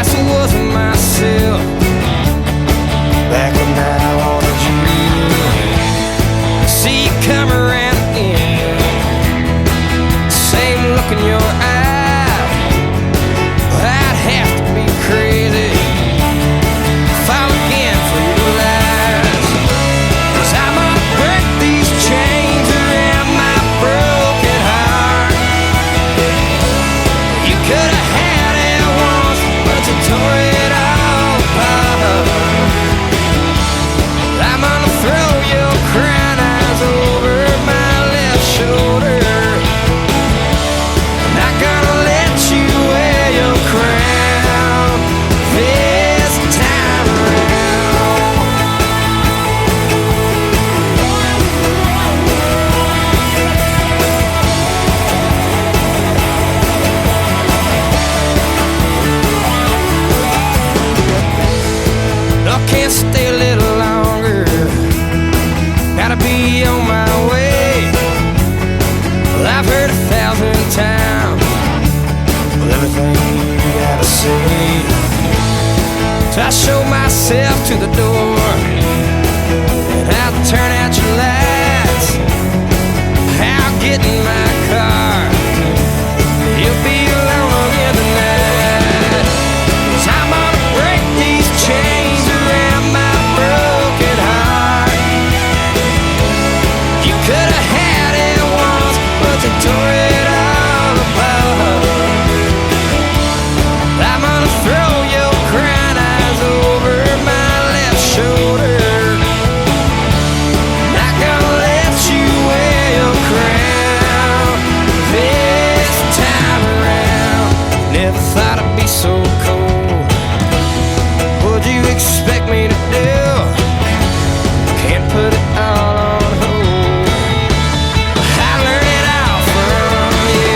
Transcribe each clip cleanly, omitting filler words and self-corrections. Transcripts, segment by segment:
guess I wasn't myself back when I wanted you. See you come around again, same look in your eye. I'd have to be crazy, fall again for your lies. 'Cause I'm gonna break these chains around my broken heart. You could have had it once, but you tore it all apart. I'm gonna throw your crying eyes over my left shoulder. Not gonna let you wear your crown this time around. No, I can't stay a little longer, gotta be on my way. Well, I've heard 1,000 times everything you gotta say. So I show myself to the door, and I'll turn out your lights. I'll get in my car, you'll be alone in the night. 'Cause I'm gonna break these chains around my broken heart. You could have had it once, but you tore it all apart. I'm gonna throw your crying eyes over my left shoulder. Not gonna let you wear your crown this time around. Never thought I'd be so cold. What'd you expect me to do? Can't put it all on hold. I learned it all from you.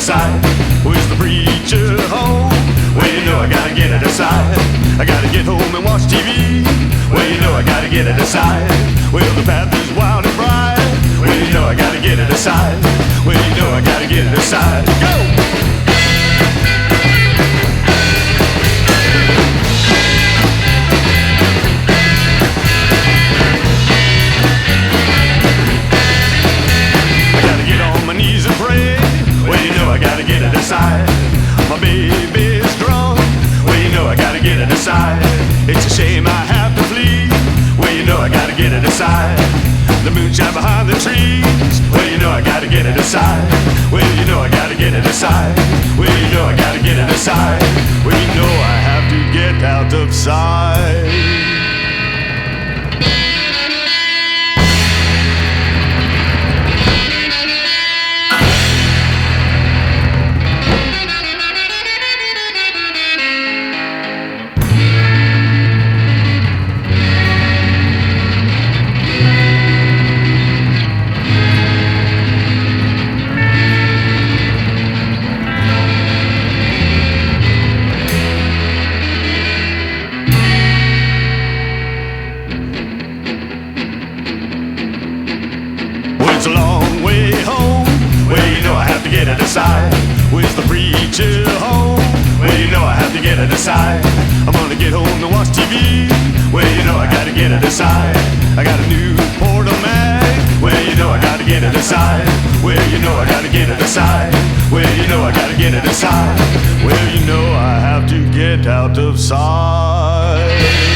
side. Where's the preacher home? Well, you know I gotta get it aside. I gotta get home and watch TV. Well, you know I gotta get it aside. Well, the path is wild and bright. Well, you know I gotta get it aside. Well, you know I gotta get it aside. Go! I gotta get it aside. My baby's drunk. Well, you know I gotta get it aside. It's a shame I have to flee. Well, you know I gotta get it aside. The moonshine behind the trees. Well, you know I gotta get it aside. Well, you know I gotta get it aside. Well, you know I gotta get it aside. Well, you know I have to get out of sight. Where's the preacher home? Well, you know I have to get it aside. I'm gonna get home to watch TV. Well, you know I gotta get it aside. I got a new Portal Mag. Well, you know I gotta get it aside. Well, you know I gotta get it aside. Well, you know I gotta get it aside. Well, you know I have to get out of sight.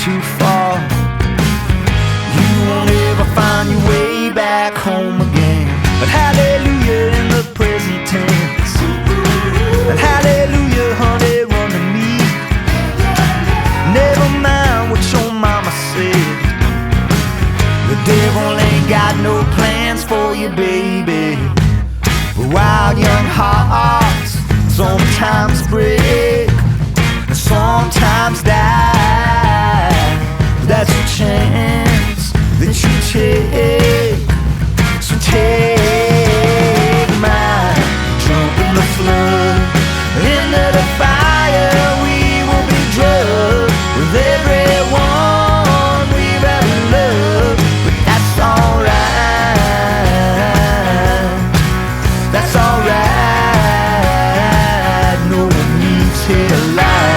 too far. You won't ever find your way back home again. But hallelujah in the present tense. And hallelujah, honey, run to me. Never mind what your mama said. The devil ain't got no plans for you, baby. But wild young hearts sometimes break, and sometimes die. That's a chance that you take. So take mine, jump in the flood, into the fire. We will be drugged with everyone we've ever loved. But that's alright, that's alright. No one needs here alive.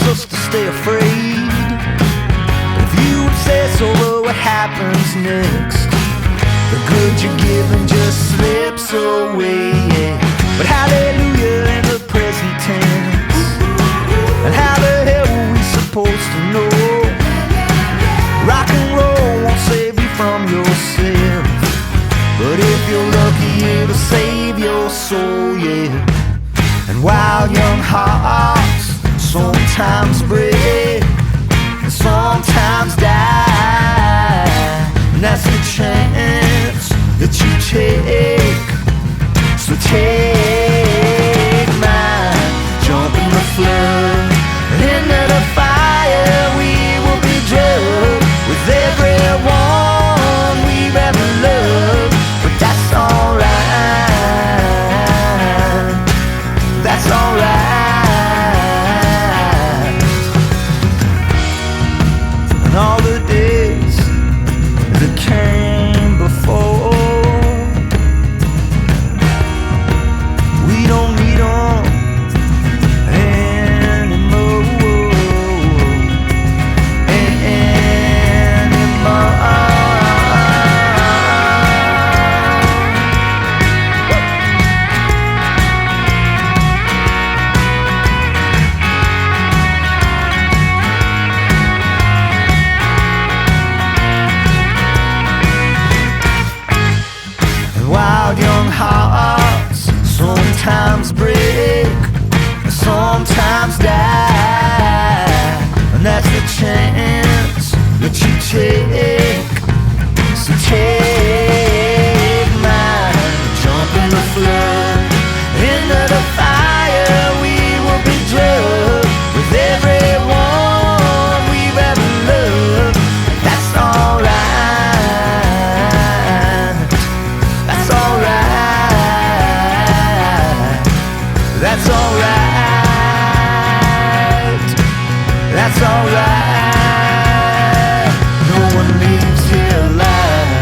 To stay afraid. If you obsess over what happens next, the good you're giving just slips away. But hallelujah in the present tense. And how the hell were we supposed to know? Rock and roll won't save you from yourself, but if you're lucky it'll save your soul, yeah. And wild young hearts sometimes break, and sometimes die. And that's the chance that you take. So take mine, jump in the flood, and into the fire. We will be drugged with everyone we've ever loved. But that's alright, that's alright. All the days that came before, we don't need them anymore, anymore. Young hearts sometimes break, sometimes die. And that's the chance that you take. So take mine, jump in the flood, into the fire. We will be drugged with everyone we've ever loved. That's alright. That's alright, that's alright. No one leaves here alive.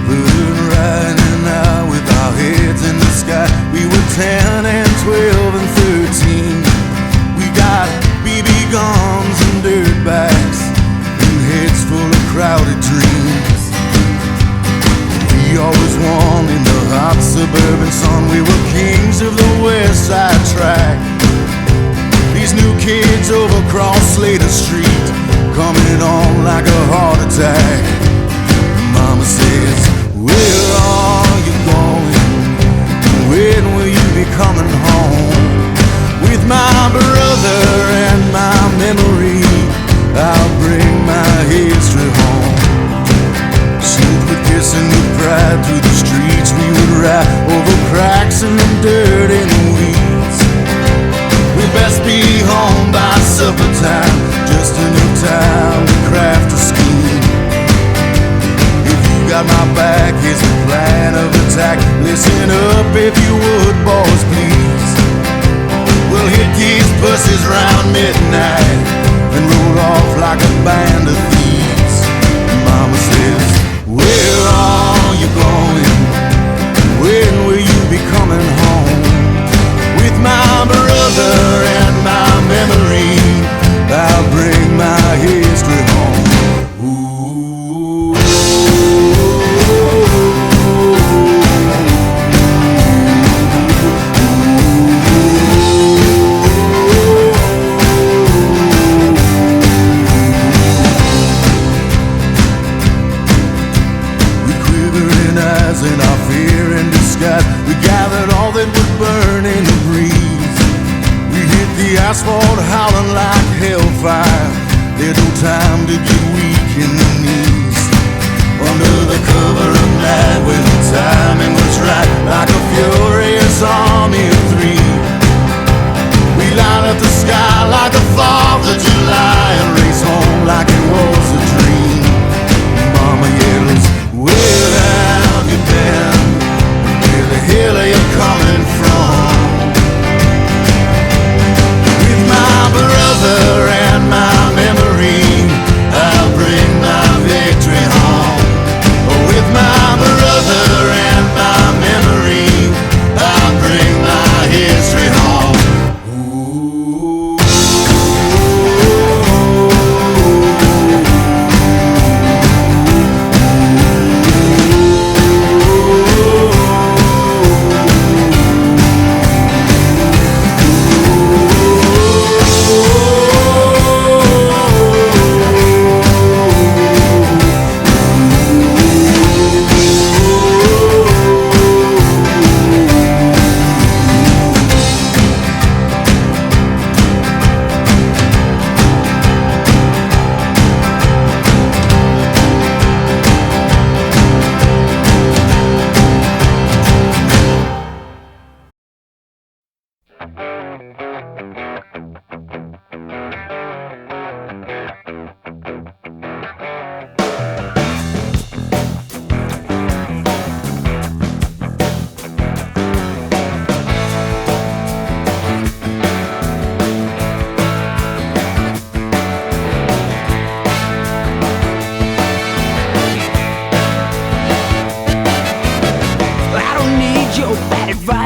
We're riding out with our heads in the sky. We were 10 and 12 and 13. We got BB guns and dirt bikes and heads full of crowded dreams. We always won in the hot suburban sun. We were kings of the West Side track. These new kids overcross Slater Street, coming on like a heart attack. Mama says, where are you going? When will you be coming home? With my brother and my memory, I'll bring my history home. Shoot with kissing with pride through the streets. We would ride over cracks in the dirt and the weeds. We best be home by supper time, just enough time to craft a scheme. Got my back, here's the plan of attack. Listen up if you would, boys, please. We'll hit these buses round midnight and roll off like a band of thieves. Mama says, where are you going? When will you be coming home? With my brother and my memory, I'll bring my history home. Ooh. skies. We gathered all that would burn in the breeze. We hit the asphalt howling like hellfire. There's no time to get weak in the knees. Under the cover of night when the timing was right, like a furious army of three, we line up the sky like the 4th of July and race home like it was a dream. Mama yells, where have you been? Where the hell are you coming from? With my brother and my memory, I'll bring my victory home. With my brother and my memory, I'll bring my history home. Bad advice.